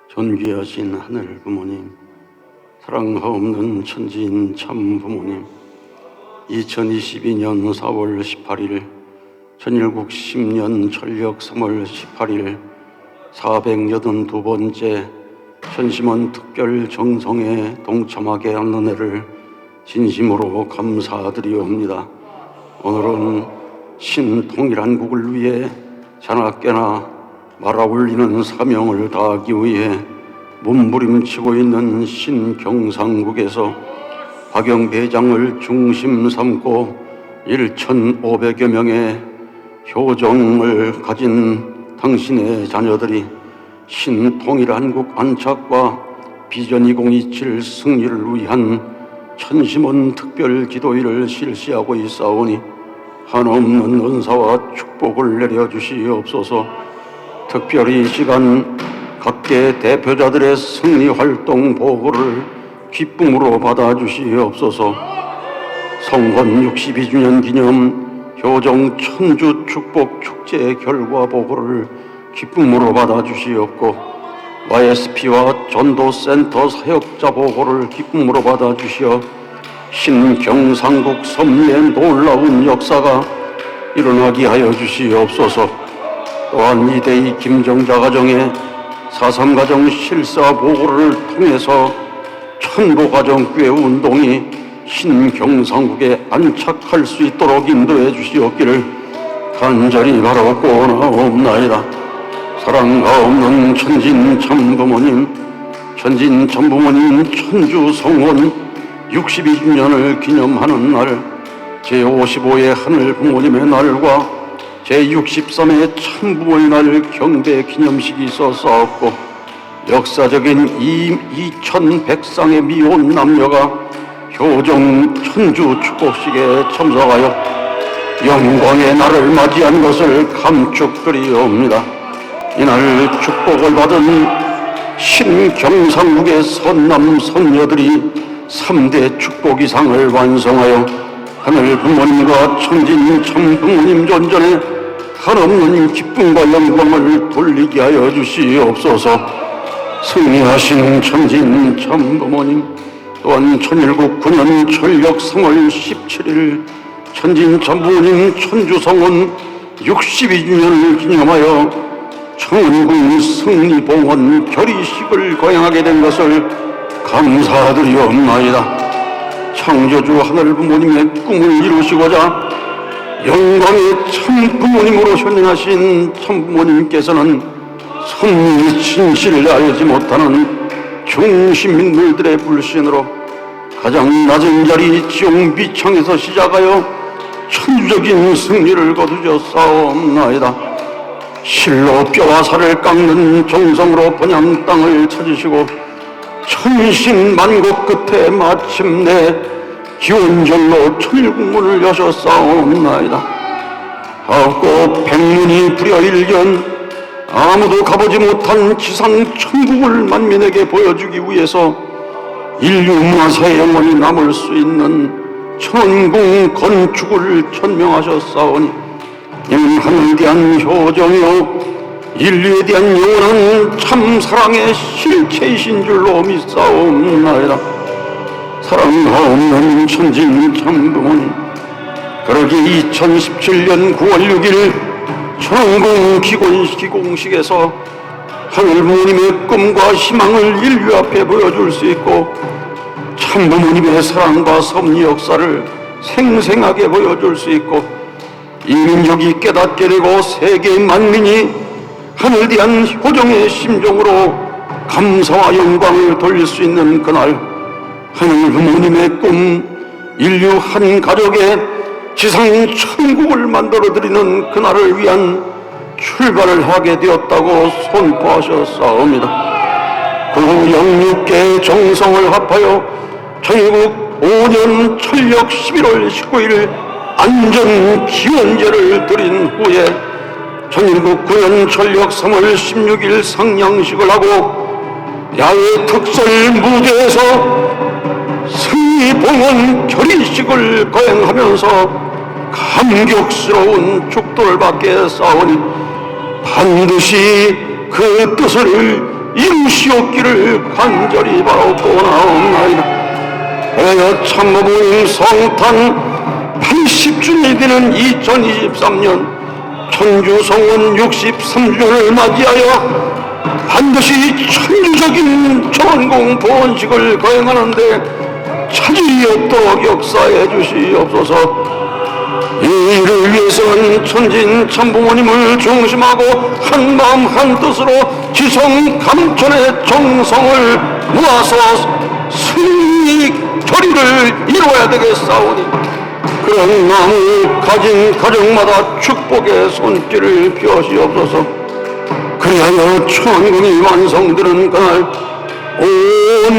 존귀하신 하늘 부모님, 사랑하옵는 천지인 참 부모님, 2022년 4월 18일, 천일국 10년 철력 3월 18일 482번째 천심원 특별 정성에 동참하게 한 은혜를 진심으로 감사드리옵니다. 오늘은 신통일한국을 위해 자나깨나 말아올리는 사명을 다하기 위해 몸부림치고 있는 신경상국에서 박영배장을 중심 삼고 1,500여 명의 효정을 가진 당신의 자녀들이 신통일한국 안착과 비전 2027 승리를 위한 천심원 특별 기도회를 실시하고 있사오니 한없는 은사와 축복을 내려주시옵소서. 특별히 이 시간 각계 대표자들의 승리 활동 보고를 기쁨으로 받아주시옵소서. 성건 62주년 기념 효정 천주 축복 축제 결과 보고를 기쁨으로 받아주시옵고, YSP와 전도센터 사역자 보고를 기쁨으로 받아주시어 신경상국 섭리의 놀라운 역사가 일어나게 하여 주시옵소서. 또한 이대희 김정자 가정의 4.3 가정 실사 보고를 통해서 천보가정교회 운동이 신경상국에 안착할 수 있도록 인도해 주시옵기를 간절히 바라옵나이다. 사랑하옵는 천진 참부모님, 천진 참부모님 천주성원 62주년을 기념하는 날, 제55회 하늘 부모님의 날과 제63회 참부모의 날 경배 기념식이 있었사옵고, 역사적인 2100쌍의 미혼 남녀가 효정 천주 축복식에 참석하여 영광의 날을 맞이한 것을 감축드리옵니다. 이날 축복을 받은 신경상국의 선남 선녀들이 3대 축복 이상을 완성하여 하늘 부모님과 천진 참부모님 존전에 한없는 기쁨과 영광을 돌리게 하여 주시옵소서. 승리하신 천진 참부모님, 또한 천일국 9년 철력 3월 17일 천진 참부모님 천주성원 62주년을 기념하여 청운군 승리봉헌 결의식을 거행하게 된 것을 감사드리옵나이다. 창조주 하늘 부모님의 꿈을 이루시고자 영광의 참부모님으로 현현하신 참부모님께서는 선미 진실을 알지 못하는 중시민들의 불신으로 가장 낮은 자리 지옥비창에서 시작하여 천주적인 승리를 거두셨사옵나이다. 실로 뼈와 살을 깎는 정성으로 번양 땅을 찾으시고 천신만고 끝에 마침내 기원절로 천일국문을 여셨사옵나이다. 하옵고 백문이 불여일견 아무도 가보지 못한 지상 천국을 만민에게 보여주기 위해서 인류 문화사에 영원히 남을 수 있는 천궁 건축을 천명하셨사오니 이는 하늘에 대한 효정이요 인류에 대한 영원한 참사랑의 실체이신 줄로 믿사옵나이다. 사랑하옵는 천진 참부모님, 그러기 2017년 9월 6일 천왕궁 기공식에서 하늘 부모님의 꿈과 희망을 인류 앞에 보여줄 수 있고 참부모님의 사랑과 섭리 역사를 생생하게 보여줄 수 있고 이 민족이 깨닫게 되고 세계 만민이 하늘에 대한 효정의 심정으로 감사와 영광을 돌릴 수 있는 그날, 하늘 부모님의 꿈, 인류 한 가족의 지상 천국을 만들어드리는 그날을 위한 출발을 하게 되었다고 선포하셨사옵니다. 그 영육계의 정성을 합하여 전국 5년 철력 11월 19일 안전 기원제를 드린 후에 전국 9년 철력 3월 16일 상냥식을 하고 야외 특설 무대에서 승리봉헌 결의식을 거행하면서 감격스러운 축도를 받게 싸우니 반드시 그 뜻을 이루시옵기를 간절히 바라옵고나옵나이다. 그래야 참모부님 성탄 80주년이 되는 2023년 천주성원 63주년을 맞이하여 반드시 천주적인 천공 보원식을 거행하는데 차질이 없도록 역사해 주시옵소서. 이를 위해서는 천진 참부모님을 중심하고 한마음 한뜻으로 지성 감천의 정성을 모아서 승리 결의를 이루어야 되겠사오니 그런 마음을 가진 가정마다 축복의 손길을 펴시옵소서. 그리하여 천궁이 완성되는 그날 온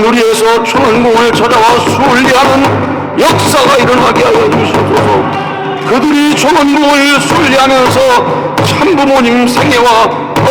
누리에서 천궁을 찾아와 순리하는 역사가 일어나게 하여 주시옵소서. 그들이 천궁을 순리하면서 참부모님 생애와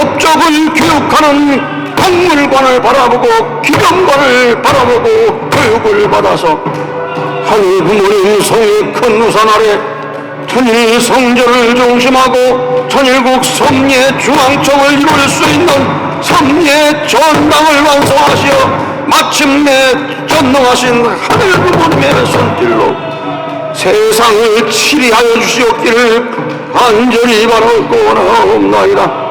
업적을 교육하는 박물관을 바라보고 기념관을 바라보고 교육을 받아서 하늘 부모님 성의 큰 우산 아래 천일 성전을 중심하고 천일국 섭리의 중앙청을 이룰 수 있는 섭리의 전당을 완성하시어 마침내 전능하신 하늘 부모님의 손길로 세상을 치리하여 주시옵기를 간절히 바라옵고나옵나이다.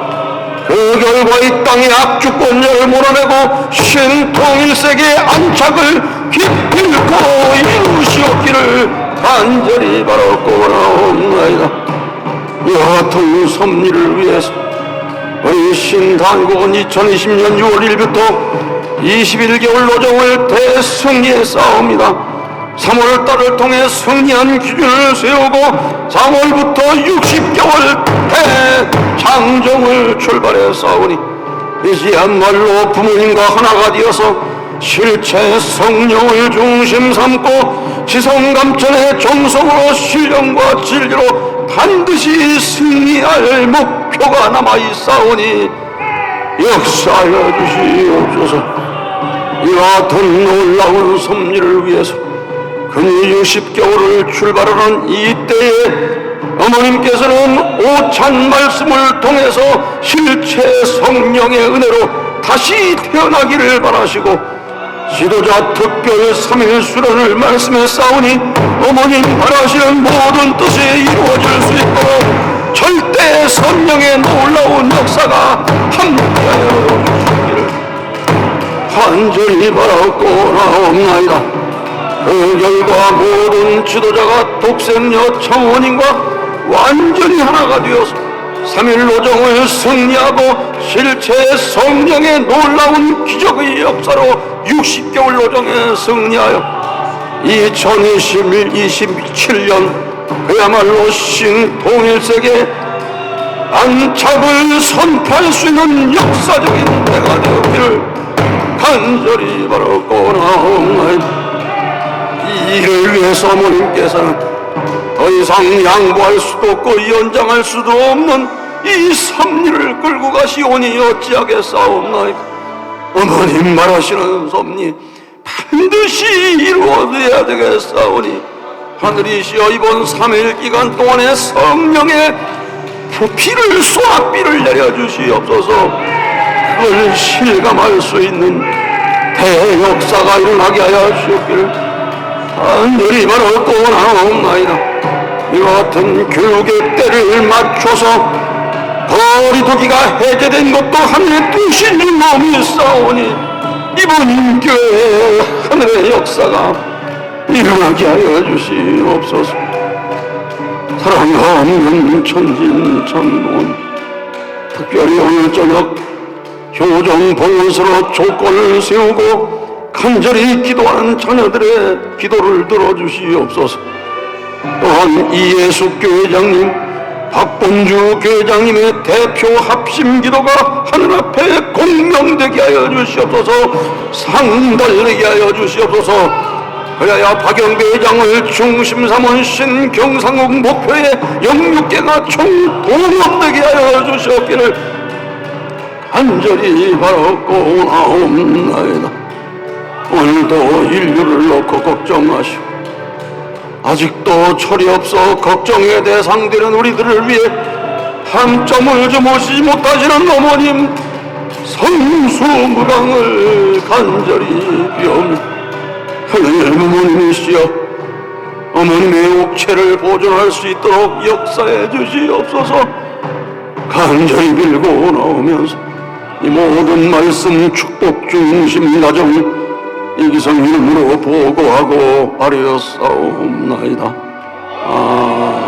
그 결과 이 땅의 악주권력을 몰아내고 신통일세계의 안착을 기필코 이루시옵기를 간절히 바라옵고나옵나이다. 이와 같은 섭리를 위해서 우리 신단국은 2020년 6월 1일부터 21개월 노정을 대승리에 싸웁니다. 3월달을 통해 승리한 기준을 세우고 4월부터 60개월 대장정을 출발해 싸우니 이제야말로 부모님과 하나가 되어서 실체 성령을 중심 삼고 지성감천의 정성으로 신령과 진리로 반드시 승리할 목표가 남아있사오니 역사하여 주시옵소서. 이와 같은 놀라운 섭리를 위해서 근위 60개월을 출발하는 이때에 어머님께서는 오찬 말씀을 통해서 실체 성령의 은혜로 다시 태어나기를 바라시고 지도자 특별 3일 수련을 말씀했사오니 어머님 바라시는 모든 뜻이 이루어질 수 있도록 절대 성령의 놀라운 역사가 함께하여 주시기를 간절히 바라옵고나옵나이다. 그 결과 모든 지도자가 독생녀 청원인과 완전히 하나가 되어서 3일 노정을 승리하고 실체 성령의 놀라운 기적의 역사로 60개월 노정에 승리하여 2027년 그야말로 신통일세계 안착을 선포할 수 있는 역사적인 때가 되었기를 간절히 바라옵고나옵나이다. 이를 위해서 어머님께서는 더 이상 양보할 수도 없고 연장할 수도 없는 이 섭리를 끌고 가시오니 어찌하겠사옵나이까. 어머님 말하시는 섭리 반드시 이루어져야 되겠사오니 하늘이시여 이번 3일 기간 동안에 성령의 비를 소낙비를 내려주시옵소서. 그걸 실감할 수 있는 대역사가 일어나게 하여 주시옵기를 간절히 바라옵고나옵나이다. 이와 같은 교육의 때를 맞춰서 거리두기가 해제된 것도 하늘의 뜻인 마음이 싸우니 이번 교회의 하늘의 역사가 일어나게 하여 주시옵소서. 사랑과 없는 천진 참모원 특별히 오늘 저녁 효정 봉헌서로 조건을 세우고 간절히 기도하는 자녀들의 기도를 들어주시옵소서. 또한 이예숙 교회장님, 박본주 교회장님의 대표 합심 기도가 하늘 앞에 공명되게 하여 주시옵소서. 상달되게 하여 주시옵소서. 그래야 박영배 회장을 중심 삼은 신경상국 목표의 영육계가 총동원되게 하여 주시옵기를 간절히 바라옵고나옵나이다. 오늘도 인류를 놓고 걱정하시오. 아직도 철이 없어 걱정의 대상되는 우리들을 위해 한점을 주무시지 못하시는 어머님 성수 무강을 간절히 비옵니다. 하나님 어머님이시여, 어머님의 옥체를 보존할 수 있도록 역사해 주시옵소서. 간절히 빌고 나오면서 이 모든 말씀 축복 중심 나정 이기성 이름으로 보고하고 아뢰었사옵나이다. 아멘.